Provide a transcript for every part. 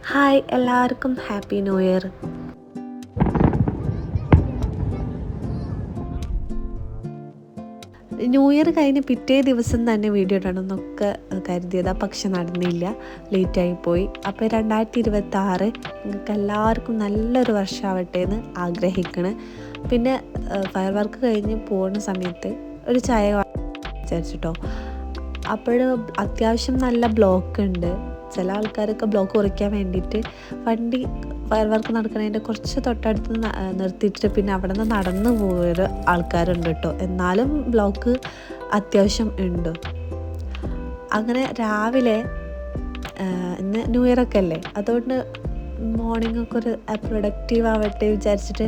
Hi എല്ലാവർക്കും happy new year. New year കഴിഞ്ഞ് പിറ്റേ ദിവസം തന്നെ വീഡിയോ ഇടണമെന്നൊക്കെ കരുതിയതാണ്, പക്ഷെ നടന്നില്ല, ലേറ്റായിപ്പോയി. അപ്പോൾ 2026 നിങ്ങൾക്ക് എല്ലാവർക്കും നല്ലൊരു വർഷമാവട്ടെ എന്ന് ആഗ്രഹിക്കണം. പിന്നെ ഫയർ വർക്ക് കഴിഞ്ഞ് പോകുന്ന സമയത്ത് ഒരു ചായ വിചാരിച്ചിട്ടോ. അപ്പോൾ അത്യാവശ്യം നല്ല ബ്ലോക്ക് ഉണ്ട്. ചില ആൾക്കാരൊക്കെ ബ്ലോക്ക് കുറയ്ക്കാൻ വേണ്ടിയിട്ട് വണ്ടി ഫയർ വർക്ക് നടക്കുന്നതിൻ്റെ കുറച്ച് തൊട്ടടുത്ത് നിർത്തിയിട്ട് പിന്നെ അവിടെ നിന്ന് നടന്നു പോയൊരു ആൾക്കാരുണ്ട് കേട്ടോ. എന്നാലും ബ്ലോക്ക് അത്യാവശ്യം ഉണ്ട്. അങ്ങനെ രാവിലെ ഇന്ന് ന്യൂ ഇയർ ഒക്കെ അല്ലേ, അതുകൊണ്ട് മോർണിംഗ് ഒക്കെ ഒരു പ്രൊഡക്റ്റീവ് ആവട്ടെ വിചാരിച്ചിട്ട്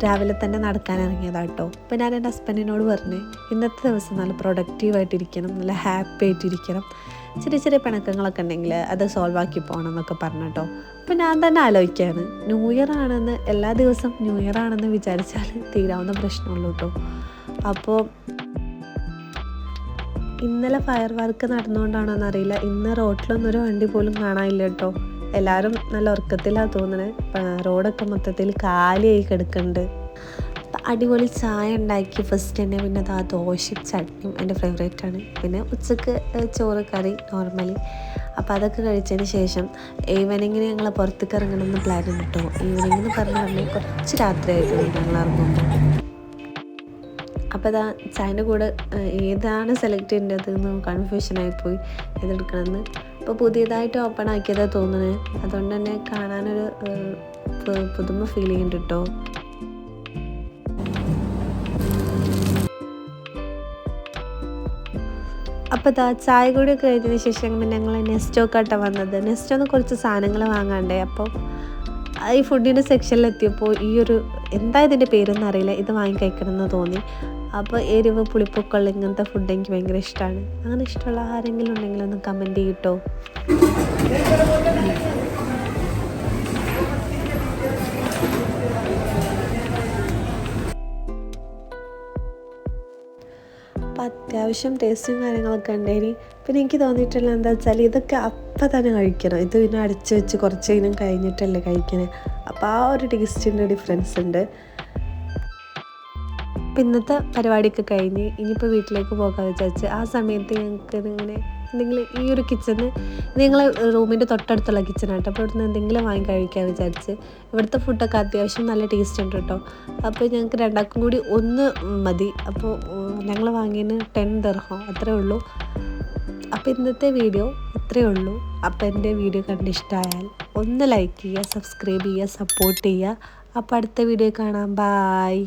രാവിലെ തന്നെ നടക്കാൻ ഇറങ്ങിയതാണ് കേട്ടോ. അപ്പോൾ ഞാൻ എൻ്റെ ഹസ്ബൻഡിനോട് പറഞ്ഞു, ഇന്നത്തെ ദിവസം നല്ല പ്രൊഡക്റ്റീവായിട്ടിരിക്കണം, നല്ല ഹാപ്പി ആയിട്ടിരിക്കണം, ചെറിയ ചെറിയ പിണക്കങ്ങളൊക്കെ ഉണ്ടെങ്കിൽ അത് സോൾവ് ആക്കി പോകണം എന്നൊക്കെ പറഞ്ഞു കേട്ടോ. അപ്പോൾ ഞാൻ തന്നെ ആലോചിക്കുകയാണ്, ന്യൂ ഇയർ ആണെന്ന് എല്ലാ ദിവസവും ന്യൂ ഇയർ ആണെന്ന് വിചാരിച്ചാൽ തീരാവുന്ന പ്രശ്നമുള്ളൂ കേട്ടോ. അപ്പോൾ ഇന്നലെ ഫയർ വർക്ക് നടന്നുകൊണ്ടാണോ എന്നറിയില്ല, ഇന്ന് റോഡിലൊന്നും ഒരു വണ്ടി പോലും കാണാനില്ല കേട്ടോ. എല്ലാവരും നല്ല ഉറക്കത്തിലാണ് തോന്നുന്നത്. റോഡൊക്കെ മൊത്തത്തിൽ കാലിയായി കിടക്കുന്നുണ്ട്. അടിപൊളി ചായ ഉണ്ടാക്കി ഫസ്റ്റ് തന്നെ. പിന്നെ അത് ആ ദോശയും ചട്നിയും എൻ്റെ ഫേവറേറ്റാണ്. പിന്നെ ഉച്ചക്ക് ചോറ് കറി നോർമലി. അപ്പോൾ അതൊക്കെ കഴിച്ചതിന് ശേഷം ഈവനിങ്ങിന് ഞങ്ങൾ പുറത്തേക്ക് ഇറങ്ങണമെന്ന് പ്ലാൻ ഉണ്ട് കേട്ടോ. ഈവനിങ് എന്ന് പറഞ്ഞാൽ കുറച്ച് രാത്രിയായിട്ടുണ്ട് ഞങ്ങൾ ഇറങ്ങുമ്പോൾ. അപ്പോൾ അതാ ചായൻ്റെ കൂടെ ഏതാണ് സെലക്ട് ചെയ്യേണ്ടതെന്ന് കൺഫ്യൂഷനായിപ്പോയി ഏതെടുക്കണമെന്ന്. അപ്പോൾ പുതിയതായിട്ട് ഓപ്പൺ ആക്കിയതാണ് തോന്നുന്നത്, അതുകൊണ്ട് തന്നെ കാണാനൊരു പുതുമ ഫീൽ ചെയ്യുന്നുണ്ട് കേട്ടോ. അപ്പോൾ ഇതാ ചായ കൂടിയൊക്കെ കഴിഞ്ഞതിന് ശേഷം പിന്നെ ഞങ്ങൾ നെസ്റ്റോക്കാട്ടാണ് വന്നത്. നെസ്റ്റോന്ന് കുറച്ച് സാധനങ്ങൾ വാങ്ങാണ്ടേ. അപ്പോൾ ഈ ഫുഡിൻ്റെ സെക്ഷനിലെത്തിയപ്പോൾ ഈ ഒരു എന്താ ഇതിൻ്റെ പേരൊന്നും അറിയില്ല, ഇത് വാങ്ങി കഴിക്കണമെന്ന് തോന്നി. അപ്പോൾ എരിവ് പുളിപ്പൊക്കെയുള്ള ഇങ്ങനത്തെ ഫുഡ് എനിക്ക് ഭയങ്കര ഇഷ്ടമാണ്. അങ്ങനെ ഇഷ്ടമുള്ള ആരെങ്കിലും ഉണ്ടെങ്കിൽ ഒന്ന് കമൻറ്റ് ചെയ്യട്ടോ. അപ്പം അത്യാവശ്യം ടേസ്റ്റും കാര്യങ്ങളൊക്കെ ഉണ്ടായിന്. പിന്നെ എനിക്ക് തോന്നിയിട്ടുള്ള എന്താ വെച്ചാൽ ഇതൊക്കെ അപ്പം തന്നെ കഴിക്കണം, ഇത് പിന്നെ അടച്ച് വെച്ച് കുറച്ച് ഇനം കഴിഞ്ഞിട്ടല്ലേ കഴിക്കണേ. അപ്പോൾ ആ ഒരു ടേസ്റ്റിൻ്റെ ഡിഫറൻസ് ഉണ്ട്. അപ്പം ഇന്നത്തെ പരിപാടിയൊക്കെ കഴിഞ്ഞ് ഇനിയിപ്പോൾ വീട്ടിലേക്ക് പോകാൻ വിചാരിച്ച് ആ സമയത്ത് ഞങ്ങൾക്ക് ഇങ്ങനെ എന്തെങ്കിലും ഈ ഒരു കിച്ചണ് നിങ്ങൾ റൂമിൻ്റെ തൊട്ടടുത്തുള്ള കിച്ചണാട്ടോ. അപ്പോൾ ഇവിടുന്ന് എന്തെങ്കിലും വാങ്ങി കഴിക്കാൻ വിചാരിച്ച്. ഇവിടുത്തെ ഫുഡൊക്കെ അത്യാവശ്യം നല്ല ടേസ്റ്റ് ഉണ്ട് കേട്ടോ. അപ്പോൾ ഞങ്ങൾക്ക് രണ്ടാൾക്കും കൂടി ഒന്ന് മതി. അപ്പോൾ ഞങ്ങൾ വാങ്ങിയതിന് 10 ദിർഹം അത്രേ ഉള്ളൂ. അപ്പോൾ ഇന്നത്തെ വീഡിയോ ഇത്രയേ ഉള്ളൂ. അപ്പോൾ എൻ്റെ വീഡിയോ കണ്ടിഷ്ടമായാൽ ഒന്ന് ലൈക്ക് ചെയ്യുക, സബ്സ്ക്രൈബ് ചെയ്യുക, സപ്പോർട്ട് ചെയ്യുക. അപ്പോൾ അടുത്ത വീഡിയോ കാണാം. ബായ്.